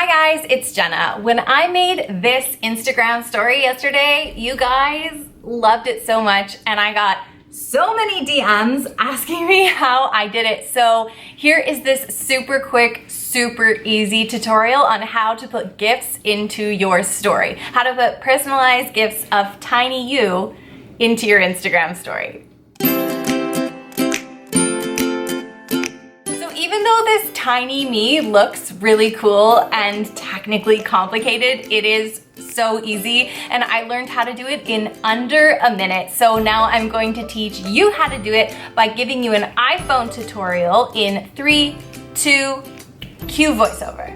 Hi guys, it's Jenna. When I made this Instagram story yesterday, you guys loved it so much and I got so many DMs asking me how I did it. So here is this super quick, super easy tutorial on how to put GIFs into your story. How to put personalized GIFs of tiny you into your Instagram story. Even though this tiny me looks really cool and technically complicated, it is so easy and I learned how to do it in under a minute. So now I'm going to teach you how to do it by giving you an iPhone tutorial in 3, 2, cue voiceover.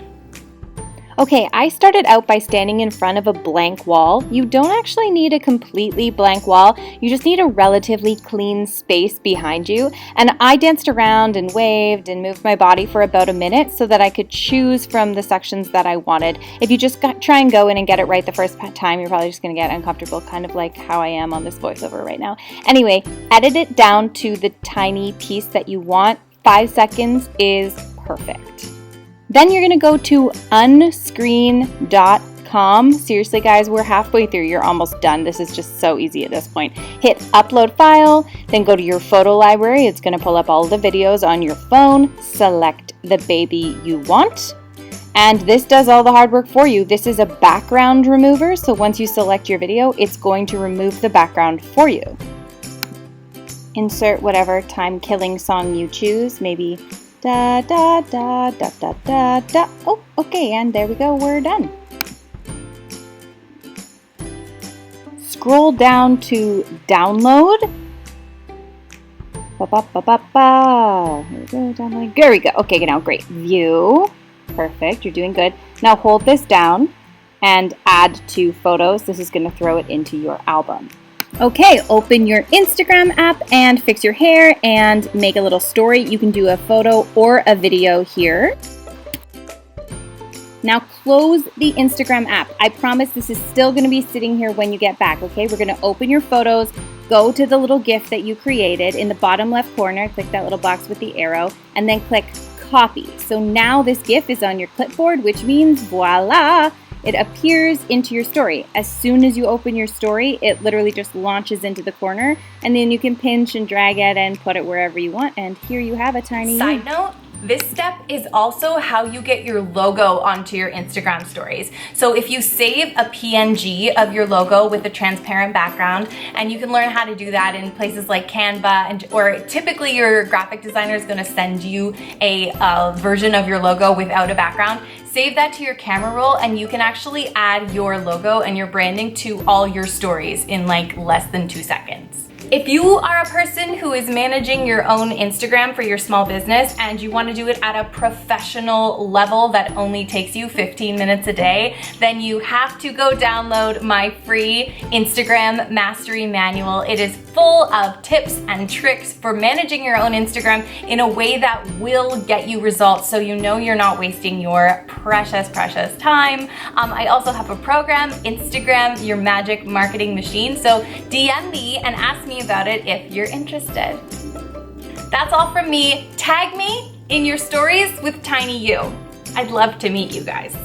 Okay, I started out by standing in front of a blank wall. You don't actually need a completely blank wall. You just need a relatively clean space behind you. And I danced around and waved and moved my body for about a minute so that I could choose from the sections that I wanted. If you just try and go in and get it right the first time, you're probably just going to get uncomfortable, kind of like how I am on this voiceover right now. Anyway, edit it down to the tiny piece that you want. 5 seconds is perfect. Then you're going to go to unscreen.com. Seriously, guys, we're halfway through. You're almost done. This is just so easy at this point. Hit upload file, then go to your photo library. It's going to pull up all the videos on your phone. Select the baby you want. And this does all the hard work for you. This is a background remover. So once you select your video, it's going to remove the background for you. Insert whatever time-killing song you choose. Maybe da da da da da da da. Oh, okay, and there we go, we're done. Scroll down to download. Ba ba ba ba ba. Here we go, download. There we go. Okay, now great. View. Perfect, you're doing good. Now hold this down and add to photos. This is going to throw it into your album. Okay, open your Instagram app and fix your hair and make a little story. You can do a photo or a video here. Now close the Instagram app. I promise this is still going to be sitting here when you get back, okay? We're going to open your photos, go to the little GIF that you created in the bottom left corner, click that little box with the arrow, and then click copy. So now this GIF is on your clipboard, which means voila! It appears into your story. As soon as you open your story, it literally just launches into the corner, and then you can pinch and drag it and put it wherever you want, and here you have a tiny Side note, this step is also how you get your logo onto your Instagram stories. So if you save a PNG of your logo with a transparent background, and you can learn how to do that in places like Canva, or typically your graphic designer is gonna send you a version of your logo without a background. Save that to your camera roll and you can actually add your logo and your branding to all your stories in like less than 2 seconds. If you are a person who is managing your own Instagram for your small business and you want to do it at a professional level that only takes you 15 minutes a day, then you have to go download my free Instagram Mastery Manual. It is full of tips and tricks for managing your own Instagram in a way that will get you results so you know you're not wasting your precious, precious time. I also have a program, Instagram, Your Magic Marketing Machine. So DM me and ask me about it if you're interested. That's all from me. Tag me in your stories with tiny you. I'd love to meet you guys.